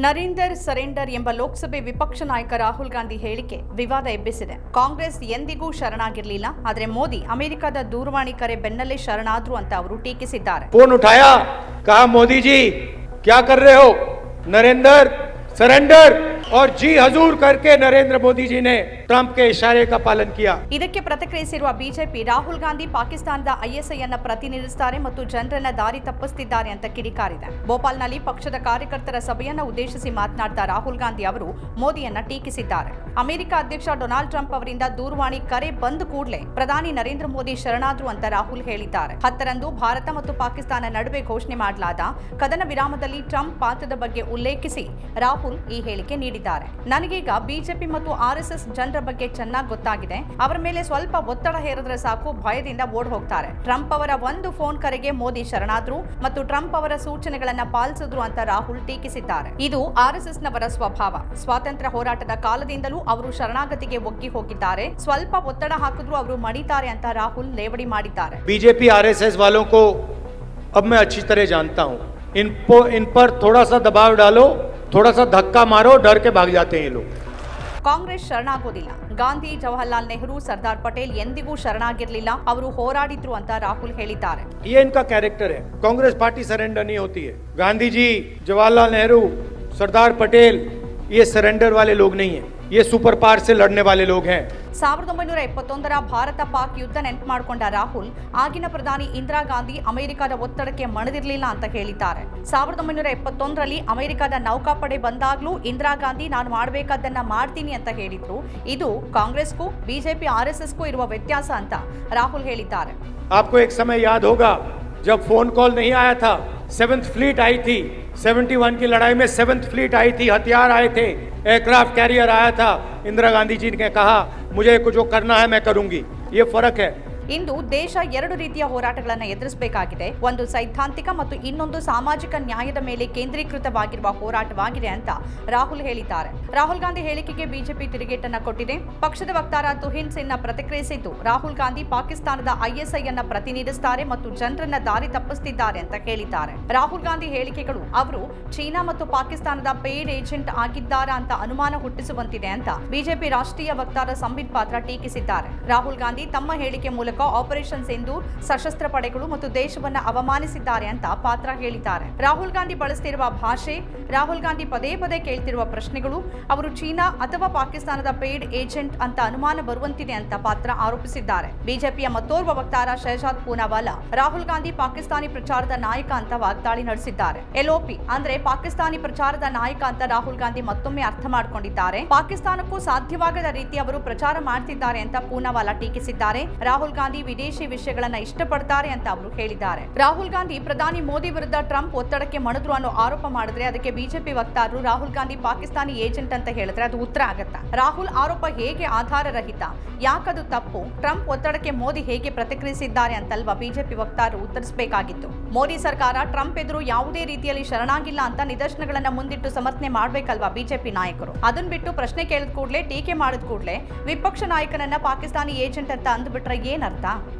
Narender surrender ಎಂಬ ಲೋಕಸಭೆ ವಿಪಕ್ಷ ನಾಯಕ ರಾಹುಲ್ ಗಾಂಧಿ ಹೇಳಿಕೆ ವಿವಾದ ಎಬ್ಬಿಸಿದೆ. ಕಾಂಗ್ರೆಸ್ ಎಂದಿಗೂ ಶರಣಾಗಿರಲಿಲ್ಲ, ಆದರೆ ಮೋದಿ ಅಮೆರಿಕದ ದೂರವಾಣಿ ಕರೆ ಬೆನ್ನಲ್ಲೇ ಶರಣಾದ್ರು ಅಂತ ಅವರು ಟೀಕಿಸಿದ್ದಾರೆ. ಫೋನ್ ಉಠಾಯಾ, ಕಹಾ ಮೋದಿ ಜಿ ಕ್ಯಾ ಕರ್ ರಹೆ ಹೋ, नरेंद्र सरेंडर और जी हजूर करके नरेंद्र मोदी जी ने ट्रंप के इशारे का पालन किया. ಇದಕ್ಕೆ ಪ್ರತಿಕ್ರಿಯಿಸಿರುವ ಬಿಜೆಪಿ ರಾಹುಲ್ ಗಾಂಧಿ ಪಾಕಿಸ್ತಾನದ ಐಎಸ್ಐ ಅನ್ನು ಪ್ರತಿನಿಧಿಸುತ್ತಾರೆ ಮತ್ತು ಜನರನ್ನ ದಾರಿ ತಪ್ಪಿಸುತ್ತಿದ್ದಾರೆ ಅಂತ ಕಿಡಿಕಾರಿದೆ. ಭೋಪಾಲ್ನಲ್ಲಿ ಪಕ್ಷದ ಕಾರ್ಯಕರ್ತರ ಸಭೆಯನ್ನು ಉದ್ದೇಶಿಸಿ ಮಾತನಾಡಿದ ರಾಹುಲ್ ಗಾಂಧಿ ಅವರು ಮೋದಿಯನ್ನ ಟೀಕಿಸಿದ್ದಾರೆ. ಅಮೆರಿಕ ಅಧ್ಯಕ್ಷ ಡೊನಾಲ್ಡ್ ಟ್ರಂಪ್ ಅವರಿಂದ ದೂರವಾಣಿ ಕರೆ ಬಂದ ಕೂಡಲೇ ಪ್ರಧಾನಿ ನರೇಂದ್ರ ಮೋದಿ ಶರಣಾದ್ರು ಅಂತ ರಾಹುಲ್ ಹೇಳಿದ್ದಾರೆ. 10ರಂದು ಭಾರತ ಮತ್ತು ಪಾಕಿಸ್ತಾನ ನಡುವೆ ಘೋಷಣೆ ಮಾಡಲಾದ ಕದನ ವಿರಾಮದಲ್ಲಿ ಟ್ರಂಪ್ ಪಾತ್ರದ ಬಗ್ಗೆ ಉಲ್ಲೇಖಿಸಿ ರಾಹುಲ್ ಈ ಹೇಳಿಕೆ ನೀಡಿದ್ದಾರೆ. ನನಗೀಗ ಬಿಜೆಪಿ ಮತ್ತು ಆರ್ಎಸ್ಎಸ್ ಜನರ ಬಗ್ಗೆ ಚೆನ್ನಾಗಿ ಗೊತ್ತಾಗಿದೆ. ಅವರ ಮೇಲೆ ಸ್ವಲ್ಪ ಒತ್ತಡ ಹೇರಿದ್ರೆ ಸಾಕು, ಭಯದಿಂದ ಓಡ್ ಹೋಗ್ತಾರೆ. ಟ್ರಂಪ್ ಅವರ ಒಂದು ಫೋನ್ ಕರೆಗೆ ಮೋದಿ ಶರಣಾದ್ರು ಮತ್ತು ಟ್ರಂಪ್ ಅವರ ಸೂಚನೆಗಳನ್ನ ಪಾಲಿಸಿದ್ರು ಅಂತ ರಾಹುಲ್ ಟೀಕಿಸಿದ್ದಾರೆ. ಇದು ಆರ್ಎಸ್ಎಸ್ ನವರ ಸ್ವಭಾವ. ಸ್ವಾತಂತ್ರ್ಯ ಹೋರಾಟದ ಕಾಲದಿಂದಲೂ ಅವರು ಶರಣಾಗತಿಗೆ ಒಗ್ಗಿ ಹೋಗಿದ್ದಾರೆ. ಸ್ವಲ್ಪ ಒತ್ತಡ ಹಾಕಿದ್ರು ಅವರು ಮಡಿತಾರೆ ಅಂತ ರಾಹುಲ್ ಲೇವಡಿ ಮಾಡಿದ್ದಾರೆ. बीजेपी आरएसएस वालों को अब मैं अच्छी तरह जानता हूं. इन पर थोड़ा सा दबाव डालो, थोड़ा सा धक्का मारो, डर के भाग जाते हैं ये लोग. ಕಾಂಗ್ರೆಸ್ ಶರಣಾಗೋದಿಲ್ಲ. ಗಾಂಧಿ, ಜವಾಹರ್ಲಾಲ್ ನೆಹರು, ಸರ್ದಾರ್ ಪಟೇಲ್ ಎಂದಿಗೂ ಶರಣಾಗಿರಲಿಲ್ಲ, ಅವರು ಹೋರಾಡಿದ್ರು ಅಂತ ರಾಹುಲ್ ಹೇಳಿದ್ದಾರೆ. ये इनका कैरेक्टर है. कांग्रेस पार्टी सरेंडर नहीं होती है. गांधी जी, जवाहरलाल नेहरू, सरदार पटेल ये सरेंडर वाले लोग नहीं है. ये सुपर पावर से लड़ने वाले लोग हैं. 1971ರ ಭಾರತ ಪಾಕ್ ಯುದ್ಧ ನೆನಪು ಮಾಡಿಕೊಂಡ ರಾಹುಲ್ ಆಗಿನ ಪ್ರಧಾನಿ ಇಂದಿರಾ ಗಾಂಧಿ ಅಮೆರಿಕದ ಒತ್ತಡಕ್ಕೆ ಮಣಿದಿರಲಿಲ್ಲ ಅಂತ ಹೇಳಿದ್ದಾರೆ. 1971ರಲ್ಲಿ ಅಮೆರಿಕದ ನೌಕಾಪಡೆ ಬಂದಾಗ್ಲೂ ಇಂದಿರಾ ಗಾಂಧಿ ನಾನು ಮಾಡಬೇಕಾದ್ದನ್ನ ಮಾಡ್ತೀನಿ ಅಂತ ಹೇಳಿದ್ರು. ಇದು ಕಾಂಗ್ರೆಸ್ಗೂ ಬಿಜೆಪಿ ಆರ್ಎಸ್ಎಸ್ಗೂ ಇರುವ ವ್ಯತ್ಯಾಸ ಅಂತ ರಾಹುಲ್ ಹೇಳಿದ್ದಾರೆ. आपको एक समय याद होगा जब फोन कॉल नहीं आया था, 7th फ्लीट आई थी. 71 की लड़ाई में 7th फ्लीट आई थी, हथियार आए थे, एयरक्राफ्ट कैरियर आया था. इंदिरा गांधी जी ने कहा मुझे कुछ जो करना है मैं करूंगी. ये फर्क है. ಇಂದು ದೇಶ ಎರಡು ರೀತಿಯ ಹೋರಾಟಗಳನ್ನು ಎದುರಿಸಬೇಕಾಗಿದೆ. ಒಂದು ಸೈದ್ಧಾಂತಿಕ ಮತ್ತು ಇನ್ನೊಂದು ಸಾಮಾಜಿಕ ನ್ಯಾಯದ ಮೇಲೆ ಕೇಂದ್ರೀಕೃತವಾಗಿರುವ ಹೋರಾಟವಾಗಿದೆ ಅಂತ ರಾಹುಲ್ ಹೇಳಿದ್ದಾರೆ. ರಾಹುಲ್ ಗಾಂಧಿ ಹೇಳಿಕೆಗೆ ಬಿಜೆಪಿ ತಿರುಗೇಟನ್ನ ಕೊಟ್ಟಿದೆ. ಪಕ್ಷದ ವಕ್ತಾರ ತುಹಿನ್ ಸಿನ್ಹಾ ಪ್ರತಿಕ್ರಿಯಿಸಿದ್ದು, ರಾಹುಲ್ ಗಾಂಧಿ ಪಾಕಿಸ್ತಾನದ ಐಎಸ್ಐ ಅನ್ನ ಪ್ರತಿನಿಧಿಸುತ್ತಾರೆ ಮತ್ತು ಜನರನ್ನ ದಾರಿ ತಪ್ಪಿಸುತ್ತಿದ್ದಾರೆ ಅಂತ ಹೇಳಿದ್ದಾರೆ. ರಾಹುಲ್ ಗಾಂಧಿ ಹೇಳಿಕೆಗಳು ಅವರು ಚೀನಾ ಮತ್ತು ಪಾಕಿಸ್ತಾನದ ಪೇಯ್ಡ್ ಏಜೆಂಟ್ ಆಗಿದ್ದಾರಾ ಅಂತ ಅನುಮಾನ ಹುಟ್ಟಿಸುವಂತಿದೆ ಅಂತ ಬಿಜೆಪಿ ರಾಷ್ಟ್ರೀಯ ವಕ್ತಾರ ಸಂಬಿತ್ ಪಾತ್ರ ಟೀಕಿಸಿದ್ದಾರೆ. ರಾಹುಲ್ ಗಾಂಧಿ ತಮ್ಮ ಹೇಳಿಕೆ ಮೂಲಕ ಆಪರೇಷನ್ ಸಿಂಧೂರ್, ಸಶಸ್ತ್ರ ಪಡೆಗಳು ಮತ್ತು ದೇಶವನ್ನ ಅವಮಾನಿಸಿದ್ದಾರೆ ಅಂತ ಪಾತ್ರ ಹೇಳಿದ್ದಾರೆ. ರಾಹುಲ್ ಗಾಂಧಿ ಬಳಸುತ್ತಿರುವ ಭಾಷೆ, ರಾಹುಲ್ ಗಾಂಧಿ ಪದೇ ಪದೇ ಕೇಳ್ತಿರುವ ಪ್ರಶ್ನೆಗಳು ಅವರು ಚೀನಾ ಅಥವಾ ಪಾಕಿಸ್ತಾನದ ಪೇಯ್ಡ್ ಏಜೆಂಟ್ ಅಂತ ಅನುಮಾನ ಬರುವಂತಿದೆ ಅಂತ ಪಾತ್ರ ಆರೋಪಿಸಿದ್ದಾರೆ. ಬಿಜೆಪಿಯ ಮತ್ತೋರ್ವ ವಕ್ತಾರ ಶಹಜಾದ್ ಪೂನಾವಾಲಾ ರಾಹುಲ್ ಗಾಂಧಿ ಪಾಕಿಸ್ತಾನಿ ಪ್ರಚಾರದ ನಾಯಕ ಅಂತ ವಾಗ್ದಾಳಿ ನಡೆಸಿದ್ದಾರೆ. ಎಲ್ಒಪಿ ಅಂದ್ರೆ ಪಾಕಿಸ್ತಾನಿ ಪ್ರಚಾರದ ನಾಯಕ ಅಂತ ರಾಹುಲ್ ಗಾಂಧಿ ಮತ್ತೊಮ್ಮೆ ಅರ್ಥ ಮಾಡಿಕೊಂಡಿದ್ದಾರೆ. ಪಾಕಿಸ್ತಾನಕ್ಕೂ ಸಾಧ್ಯವಾಗದ ರೀತಿ ಅವರು ಪ್ರಚಾರ ಮಾಡ್ತಿದ್ದಾರೆ ಅಂತ ಪೂನಾವಾಲಾ ಟೀಕಿಸಿದ್ದಾರೆ. ರಾಹುಲ್ ಗಾಂಧಿ ವಿದೇಶಿ ವಿಷಯಗಳನ್ನ ಇಷ್ಟಪಡ್ತಾರೆ ಅಂತ ಅವರು ಹೇಳಿದ್ದಾರೆ. ರಾಹುಲ್ ಗಾಂಧಿ ಪ್ರಧಾನಿ ಮೋದಿ ವಿರುದ್ಧ ಟ್ರಂಪ್ ಒತ್ತಡಕ್ಕೆ ಮಣಿದ್ರು ಅನ್ನೋ ಆರೋಪ ಮಾಡಿದ್ರೆ ಅದಕ್ಕೆ ಬಿಜೆಪಿ ವಕ್ತಾರರು ರಾಹುಲ್ ಗಾಂಧಿ ಪಾಕಿಸ್ತಾನಿ ಏಜೆಂಟ್ ಅಂತ ಹೇಳಿದ್ರೆ ಅದು ಉತ್ತರ ಆಗತ್ತಾ? ರಾಹುಲ್ ಆರೋಪ ಹೇಗೆ ಆಧಾರ ರಹಿತ? ಯಾಕದು ತಪ್ಪು? ಟ್ರಂಪ್ ಒತ್ತಡಕ್ಕೆ ಮೋದಿ ಹೇಗೆ ಪ್ರತಿಕ್ರಿಯಿಸಿದ್ದಾರೆ ಅಂತಲ್ವಾ ಬಿಜೆಪಿ ವಕ್ತಾರರು ಉತ್ತರಿಸಬೇಕಾಗಿತ್ತು. ಮೋದಿ ಸರ್ಕಾರ ಟ್ರಂಪ್ ಎದುರು ಯಾವುದೇ ರೀತಿಯಲ್ಲಿ ಶರಣಾಗಿಲ್ಲ ಅಂತ ನಿದರ್ಶನಗಳನ್ನ ಮುಂದಿಟ್ಟು ಸಮರ್ಥನೆ ಮಾಡ್ಬೇಕಲ್ವಾ ಬಿಜೆಪಿ ನಾಯಕರು? ಅದನ್ನ ಬಿಟ್ಟು ಪ್ರಶ್ನೆ ಕೇಳಿದ ಕೂಡಲೇ, ಟೀಕೆ ಮಾಡಿದ ಕೂಡಲೇ ವಿಪಕ್ಷ ನಾಯಕನನ್ನ ಪಾಕಿಸ್ತಾನಿ ಏಜೆಂಟ್ ಅಂತ ಅಂದ್ಬಿಟ್ರೆ ಏನರ್ಥ?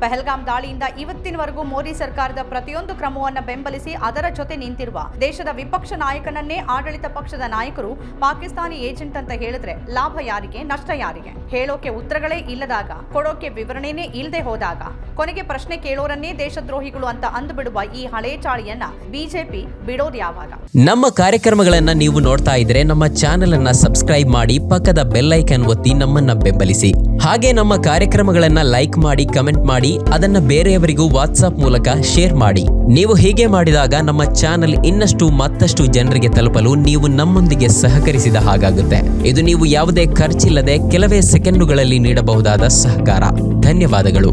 ಪಹಲ್ಗಾಮ್ ದಾಳಿಯಿಂದ ಇವತ್ತಿನವರೆಗೂ ಮೋದಿ ಸರ್ಕಾರದ ಪ್ರತಿಯೊಂದು ಕ್ರಮವನ್ನು ಬೆಂಬಲಿಸಿ ಅದರ ಜೊತೆ ನಿಂತಿರುವ ದೇಶದ ವಿಪಕ್ಷ ನಾಯಕನನ್ನೇ ಆಡಳಿತ ಪಕ್ಷದ ನಾಯಕರು ಪಾಕಿಸ್ತಾನಿ ಏಜೆಂಟ್ ಅಂತ ಹೇಳಿದ್ರೆ ಲಾಭ ಯಾರಿಗೆ, ನಷ್ಟ ಯಾರಿಗೆ? ಹೇಳೋಕೆ ಉತ್ತರಗಳೇ ಇಲ್ಲದಾಗ, ಕೊಡೋಕೆ ವಿವರಣೆನೇ ಇಲ್ಲದೆ ಹೋದಾಗ, ಕೊನೆಗೆ ಪ್ರಶ್ನೆ ಕೇಳೋರನ್ನೇ ದೇಶದ್ರೋಹಿಗಳು ಅಂತ ಅಂದುಬಿಡುವ ಈ ಹಳೆ ಚಾಳಿಯನ್ನ ಬಿಜೆಪಿ ಬಿಡೋದು ಯಾವಾಗ? ನಮ್ಮ ಕಾರ್ಯಕ್ರಮಗಳನ್ನ ನೀವು ನೋಡ್ತಾ ಇದ್ರೆ ನಮ್ಮ ಚಾನೆಲ್ ಅನ್ನ ಸಬ್ಸ್ಕ್ರೈಬ್ ಮಾಡಿ, ಪಕ್ಕದ ಬೆಲ್ ಐಕಾನ್ ಒತ್ತಿ ನಮ್ಮನ್ನ ಬೆಂಬಲಿಸಿ. ಹಾಗೆ ನಮ್ಮ ಕಾರ್ಯಕ್ರಮಗಳನ್ನ ಲೈಕ್ ಮಾಡಿ, ಕಮೆಂಟ್ ಮಾಡಿ, ಅದನ್ನ ಬೇರೆಯವರಿಗೂ ವಾಟ್ಸ್ಆಪ್ ಮೂಲಕ ಶೇರ್ ಮಾಡಿ. ನೀವು ಹೀಗೆ ಮಾಡಿದಾಗ ನಮ್ಮ ಚಾನೆಲ್ ಇನ್ನಷ್ಟು ಮತ್ತಷ್ಟು ಜನರಿಗೆ ತಲುಪಲು ನೀವು ನಮ್ಮೊಂದಿಗೆ ಸಹಕರಿಸಿದ ಹಾಗಾಗುತ್ತೆ. ಇದು ನೀವು ಯಾವುದೇ ಖರ್ಚಿಲ್ಲದೆ ಕೆಲವೇ ಸೆಕೆಂಡುಗಳಲ್ಲಿ ನೀಡಬಹುದಾದ ಸಹಕಾರ. ಧನ್ಯವಾದಗಳು.